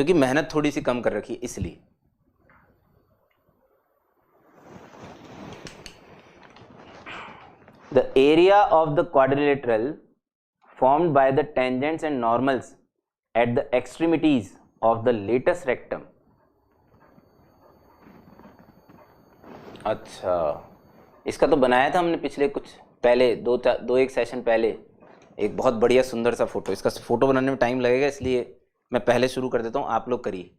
क्योंकि मेहनत थोड़ी सी कम कर रखी है इसलिए। The area of the quadrilateral formed by the tangents and normals at the extremities of the latus rectum। अच्छा, इसका तो बनाया था हमने पिछले कुछ पहले दो एक सेशन पहले, एक बहुत बढ़िया सुंदर सा फोटो। इसका फोटो बनाने में टाइम लगेगा, इसलिए मैं पहले शुरू कर देता हूँ, आप लोग करिए।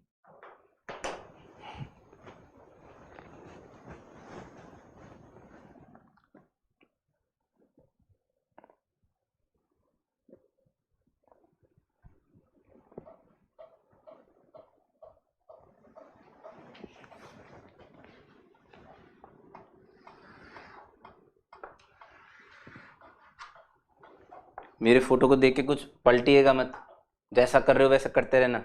मेरे फोटो को देख के कुछ पलटिएगा मत, जैसा कर रहे हो वैसा करते रहना।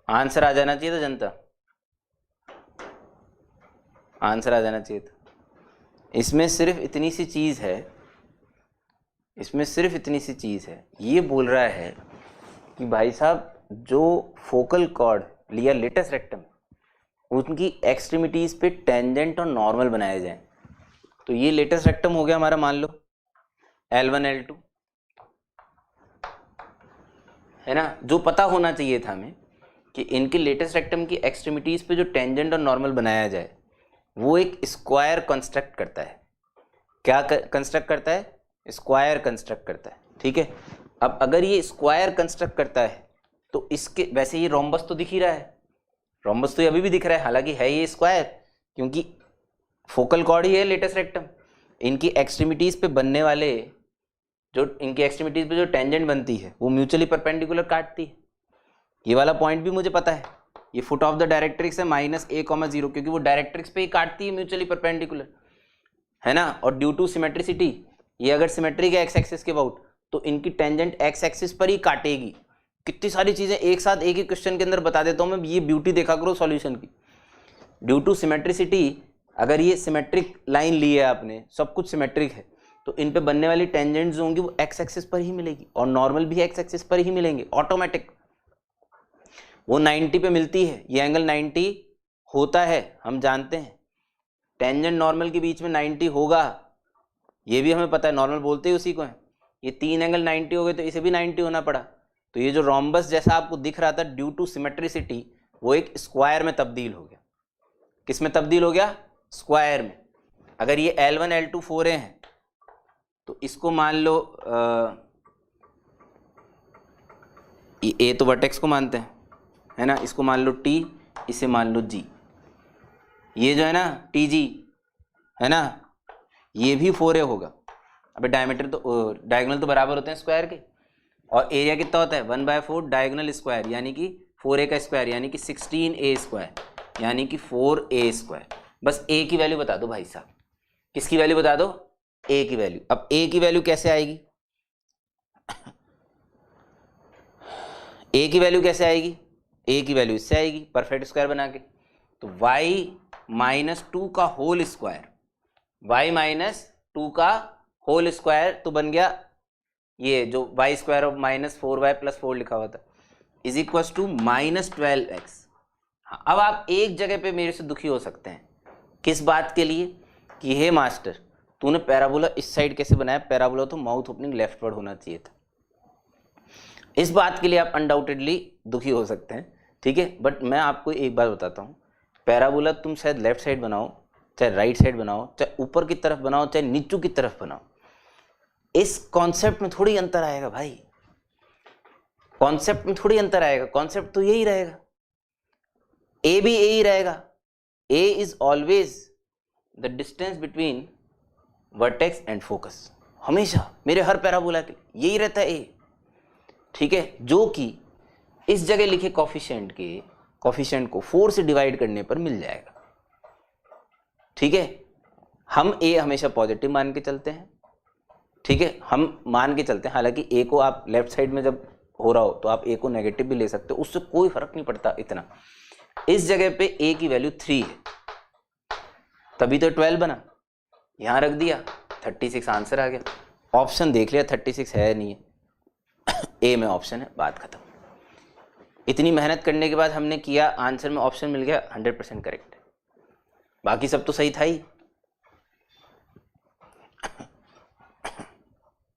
आंसर आ जाना चाहिए था जनता, आंसर आ जाना चाहिए था। इसमें सिर्फ इतनी सी चीज है, इसमें सिर्फ इतनी सी चीज है, ये बोल रहा है कि भाई साहब जो फोकल कॉर्ड लिया लेटस रेक्टम, उनकी एक्सट्रीमिटीज पे टेंजेंट और नॉर्मल बनाए जाएं। तो ये लेटस रेक्टम हो गया हमारा, मान लो L1 L2 है ना। जो पता होना चाहिए था हमें कि इनके लेटेस्ट रेक्टम की एक्सट्रीमिटीज पे जो टेंजेंट और नॉर्मल बनाया जाए वो एक स्क्वायर कंस्ट्रक्ट करता है। क्या कंस्ट्रक्ट करता है? स्क्वायर कंस्ट्रक्ट करता है, ठीक है। अब अगर ये स्क्वायर कंस्ट्रक्ट करता है तो इसके, वैसे ये रोम्बस तो दिख ही रहा है, रोम्बस तो अभी भी दिख रहा है, हालांकि है ये स्क्वायर क्योंकि फोकल कॉर्ड ही है लेटेस्ट रेक्टम। इनकी एक्सट्रीमिटीज पे बनने वाले जो इनकी एक्सट्रीमिटीज पे जो टेंजेंट बनती है वो म्यूचुअली परपेंडिकुलर काटती है। ये वाला पॉइंट भी मुझे पता है, ये फुट ऑफ द डायरेक्ट्रिक्स है -a,0 क्योंकि वो डायरेक्ट्रिक्स पे ही काटती है म्यूचुअली परपेंडिकुलर, है ना। और ड्यू टू सिमेट्रिसिटी, ये अगर सिमेट्रिक है एक्स एक्सिस के अबाउट तो इनकी टेंजेंट एक्स एक्सिस पर ही काटेगी। कितनी सारी चीजें एक साथ एक ही क्वेश्चन के अंदर बता देता हूँ मैं, ये ब्यूटी देखा करो सॉल्यूशन की। ड्यू टू सिमेट्रिसिटी, अगर ये सिमेट्रिक लाइन ली है आपने, सब कुछ सिमेट्रिक है, तो इन पे बनने वाली टेंजेंट्स होंगी वो एक्स एक्सिस पर ही मिलेगी और नॉर्मल भी एक्स एक्सिस पर ही मिलेंगे ऑटोमेटिक। वो 90 पे मिलती है, ये एंगल 90 होता है, हम जानते हैं। टेंजेंट नॉर्मल के बीच में 90 होगा, ये भी हमें पता है, नॉर्मल बोलते ही उसी को है। ये तीन एंगल 90 हो गए तो इसे भी 90 होना पड़ा। तो ये जो रोम्बस जैसा आपको दिख रहा था ड्यू टू सिमेट्रिसिटी, वो एक स्क्वायर में तब्दील हो गया। किस में तब्दील हो गया? स्क्वायर में। अगर ये L1 L2 फोरे हैं तो इसको मान लो ए तो वर्टेक्स को मानते हैं, है ना, इसको मान लो T, इसे मान लो G। ये जो है ना TG है ना, ये भी 4A होगा। अबे डायमीटर तो डायगोनल तो बराबर होते हैं स्क्वायर के, और एरिया कितना होता है 1/4 डायगोनल स्क्वायर, यानी कि 4A का स्क्वायर, यानी कि 16A स्क्वायर, यानी कि 4A स्क्वायर। बस A की वैल्यू बता दो भाई साहब, किसकी वैल्यू बता दो? A की वैल्यू। अब A की वैल्यू कैसे आएगी? A की वैल्यू कैसे आएगी? A की वैल्यू इससे आएगी, परफेक्ट स्क्वायर बना के। तो y - 2 का होल स्क्वायर, y - 2 का होल स्क्वायर तो बन गया ये जो y स्क्वायर ऑफ -4y + 4 लिखा हुआ था, इज इक्वल टू -12x। हाँ, अब आप एक जगह पे मेरे से दुखी हो सकते हैं, किस बात के लिए? कि हे मास्टर तूने पैराबोला इस साइड कैसे बनाया? पैराबोला तो माउथ ओपनिंग लेफ्टवर्ड होना चाहिए था। इस बात के लिए आप अनडाउटेडली दुखी हो सकते हैं, ठीक है, बट मैं आपको एक बात बताता हूँ, पैराबोला तुम शायद लेफ्ट साइड बनाओ, चाहे राइट साइड बनाओ, चाहे ऊपर की तरफ बनाओ, चाहे नीचू की तरफ बनाओ, इस कॉन्सेप्ट में थोड़ी अंतर आएगा भाई, कॉन्सेप्ट में थोड़ी अंतर आएगा, कॉन्सेप्ट तो यही रहेगा, ए भी यही रहेगा, a is always the distance between vertex and focus, हमेशा मेरे हर पैराबोला के यही रहता है ए, ठीक है, जो कि इस जगह लिखे कॉफिशिएंट को 4 से डिवाइड करने पर मिल जाएगा, ठीक है। हम ए हमेशा पॉजिटिव मान के चलते हैं, ठीक है, हम मान के चलते हैं, हालांकि ए को आप लेफ्ट साइड में जब हो रहा हो तो आप ए को नेगेटिव भी ले सकते हो, उससे कोई फर्क नहीं पड़ता इतना। इस जगह पे ए की वैल्यू 3 है, तभी तो 12 बना, यहां रख दिया 36 आंसर आ गया, ऑप्शन देख लिया 36 है नहीं है, ए में ऑप्शन है, बात खत्म। इतनी मेहनत करने के बाद हमने किया, आंसर में ऑप्शन मिल गया, 100% करेक्ट है, बाकी सब तो सही था ही।